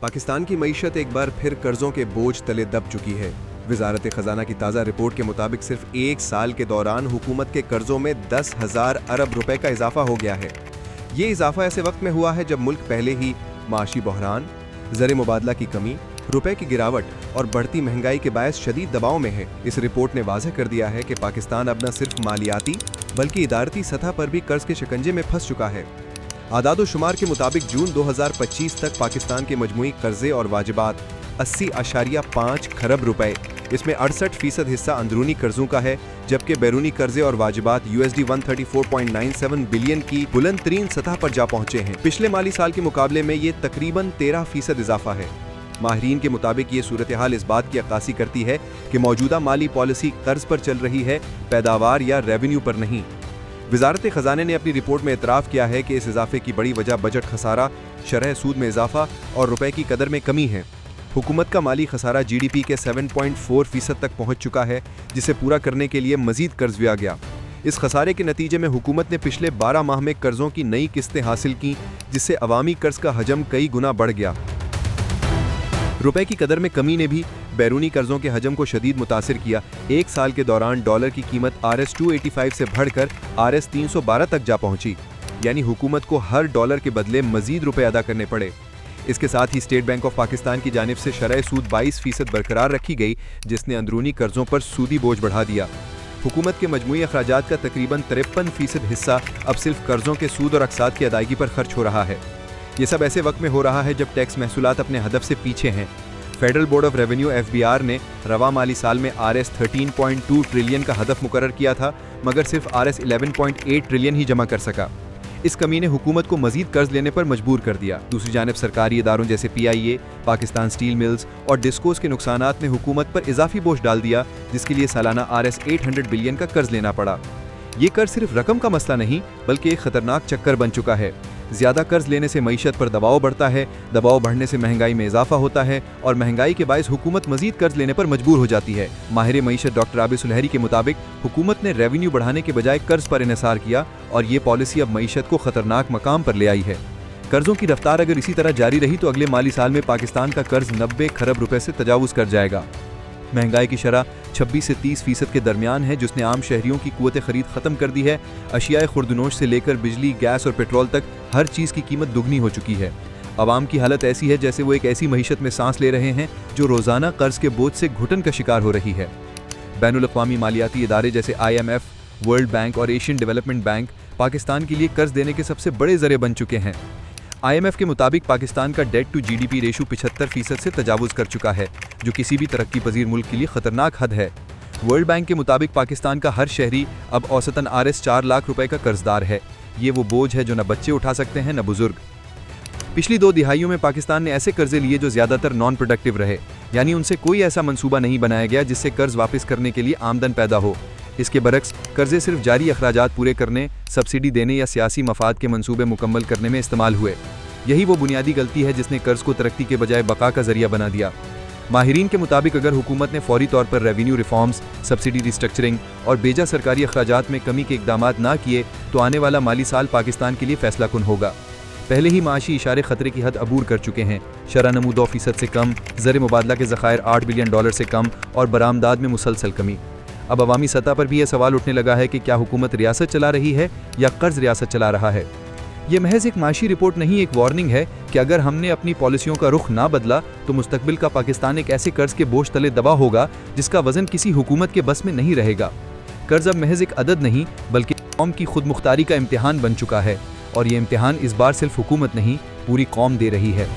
پاکستان کی معیشت ایک بار پھر قرضوں کے بوجھ تلے دب چکی ہے۔ وزارت خزانہ کی تازہ رپورٹ کے مطابق صرف ایک سال کے دوران حکومت کے قرضوں میں 10,000 ارب روپے کا اضافہ ہو گیا ہے۔ یہ اضافہ ایسے وقت میں ہوا ہے جب ملک پہلے ہی معاشی بحران، زر مبادلہ کی کمی، روپے کی گراوٹ اور بڑھتی مہنگائی کے باعث شدید دباؤ میں ہے۔ اس رپورٹ نے واضح کر دیا ہے کہ پاکستان اب نہ صرف مالیاتی بلکہ ادارتی سطح پر بھی قرض کے شکنجے میں پھنس چکا ہے۔ اعداد و شمار کے مطابق جون 2025 تک پاکستان کے مجموعی قرضے اور واجبات 80.5 کھرب روپے، اس میں 68% حصہ اندرونی قرضوں کا ہے، جبکہ بیرونی قرضے اور واجبات USD 134.97 بلین کی بلند ترین سطح پر جا پہنچے ہیں۔ پچھلے مالی سال کے مقابلے میں یہ تقریباً 13% اضافہ ہے۔ ماہرین کے مطابق یہ صورتحال اس بات کی عکاسی کرتی ہے کہ موجودہ مالی پالیسی قرض پر چل رہی ہے، پیداوار یا ریونیو پر نہیں۔ وزارت خزانہ نے اپنی رپورٹ میں اعتراف کیا ہے کہ اس اضافے کی بڑی وجہ بجٹ خسارہ، شرح سود میں اضافہ اور روپے کی قدر میں کمی ہے۔ حکومت کا مالی خسارہ GDP کے 7.4% تک پہنچ چکا ہے، جسے پورا کرنے کے لیے مزید قرض لیا گیا۔ اس خسارے کے نتیجے میں حکومت نے پچھلے 12 ماہ میں قرضوں کی نئی قسطیں حاصل کیں، جس سے عوامی قرض کا حجم کئی گنا بڑھ گیا۔ روپے کی قدر میں کمی نے بھی بیرونی قرضوں کے حجم کو شدید متاثر کیا۔ ایک سال کے دوران ڈالر کی قیمت RS 285 سے بڑھ کر RS 312 تک جا پہنچی، یعنی حکومت کو ہر ڈالر کے بدلے مزید روپے ادا کرنے پڑے۔ اس کے ساتھ ہی اسٹیٹ بینک آف پاکستان کی جانب سے شرح سود 22% برقرار رکھی گئی، جس نے اندرونی قرضوں پر سودی بوجھ بڑھا دیا۔ حکومت کے مجموعی اخراجات کا تقریباً 53% حصہ اب صرف قرضوں کے سود اور اقساط کی ادائیگی پر خرچ ہو رہا ہے۔ یہ سب ایسے وقت میں ہو رہا ہے جب ٹیکس محصولات اپنے ہدف سے پیچھے ہیں۔ Federal board of revenue FBR نے رواں مالی سال میں RS 13.2 ٹریلین کا ہدف مقرر کیا تھا، مگر صرف RS 11.8 ٹریلین ہی جمع کر سکا۔ اس کمی نے حکومت کو مزید قرض لینے پر مجبور کر دیا۔ دوسری جانب سرکاری اداروں جیسے PIA، پاکستان سٹیل ملز اور ڈسکوز کے نقصانات نے حکومت پر اضافی بوجھ ڈال دیا، جس کے لیے سالانہ RS 800 بلین کا قرض لینا پڑا۔ یہ قرض صرف رقم کا مسئلہ نہیں بلکہ ایک خطرناک چکر بن چکا ہے۔ زیادہ قرض لینے سے معیشت پر دباؤ بڑھتا ہے، دباؤ بڑھنے سے مہنگائی میں اضافہ ہوتا ہے اور مہنگائی کے باعث حکومت مزید قرض لینے پر مجبور ہو جاتی ہے۔ ماہر معیشت ڈاکٹر عابد سلہری کے مطابق حکومت نے ریونیو بڑھانے کے بجائے قرض پر انحصار کیا اور یہ پالیسی اب معیشت کو خطرناک مقام پر لے آئی ہے۔ قرضوں کی رفتار اگر اسی طرح جاری رہی تو اگلے مالی سال میں پاکستان کا قرض 90 کھرب روپے سے تجاوز کر جائے گا۔ مہنگائی کی شرح 26 سے 30% کے درمیان ہے، جس نے عام شہریوں کی قوت خرید ختم کر دی ہے۔ اشیاء خوردنوش سے لے کر بجلی، گیس اور پیٹرول تک ہر چیز کی قیمت دگنی ہو چکی ہے۔ عوام کی حالت ایسی ہے جیسے وہ ایک ایسی معیشت میں سانس لے رہے ہیں جو روزانہ قرض کے بوجھ سے گھٹن کا شکار ہو رہی ہے۔ بین الاقوامی مالیاتی ادارے جیسے IMF، ورلڈ بینک اور ایشین ڈیولپمنٹ بینک پاکستان کے لیے قرض دینے کے سب سے بڑے ذریعے بن چکے ہیں۔ IMF کے مطابق پاکستان کا ڈیٹ ٹو GDP ریشو 75% سے تجاوز کر چکا ہے، جو کسی بھی ترقی پذیر ملک کے لیے خطرناک حد ہے۔ ورلڈ بینک کے مطابق پاکستان کا ہر شہری اب اوسطاً RS 4 لاکھ روپے کا قرض دار ہے۔ یہ وہ بوجھ ہے جو نہ بچے اٹھا سکتے ہیں نہ بزرگ۔ پچھلی 2 دہائیوں میں پاکستان نے ایسے قرضے لیے جو زیادہ تر نان پروڈکٹیو رہے، یعنی ان سے کوئی ایسا منصوبہ نہیں بنایا گیا جس سے قرض واپس کرنے کے لیے آمدن پیدا ہو۔ اس کے برعکس قرضے صرف جاری اخراجات پورے کرنے، سبسڈی دینے یا سیاسی مفاد کے منصوبے مکمل کرنے میں استعمال ہوئے۔ یہی وہ بنیادی غلطی ہے جس نے قرض کو ترقی کے بجائے بقا کا ذریعہ بنا دیا۔ ماہرین کے مطابق اگر حکومت نے فوری طور پر ریونیو ریفارمز، سبسڈی ریسٹرکچرنگ اور بیجا سرکاری اخراجات میں کمی کے اقدامات نہ کیے تو آنے والا مالی سال پاکستان کے لیے فیصلہ کن ہوگا۔ پہلے ہی معاشی اشارے خطرے کی حد عبور کر چکے ہیں۔ شرح نمو 2% سے کم، زر مبادلہ کے ذخائر 8 بلین ڈالر سے کم اور برآمدات میں مسلسل کمی۔ اب عوامی سطح پر بھی یہ سوال اٹھنے لگا ہے کہ کیا حکومت ریاست چلا رہی ہے یا قرض ریاست چلا رہا ہے؟ یہ محض ایک معاشی رپورٹ نہیں، ایک وارننگ ہے کہ اگر ہم نے اپنی پالیسیوں کا رخ نہ بدلا تو مستقبل کا پاکستان ایک ایسے قرض کے بوجھ تلے دبا ہوگا جس کا وزن کسی حکومت کے بس میں نہیں رہے گا۔ قرض اب محض ایک عدد نہیں بلکہ قوم کی خود مختاری کا امتحان بن چکا ہے، اور یہ امتحان اس بار صرف حکومت نہیں، پوری قوم دے رہی ہے۔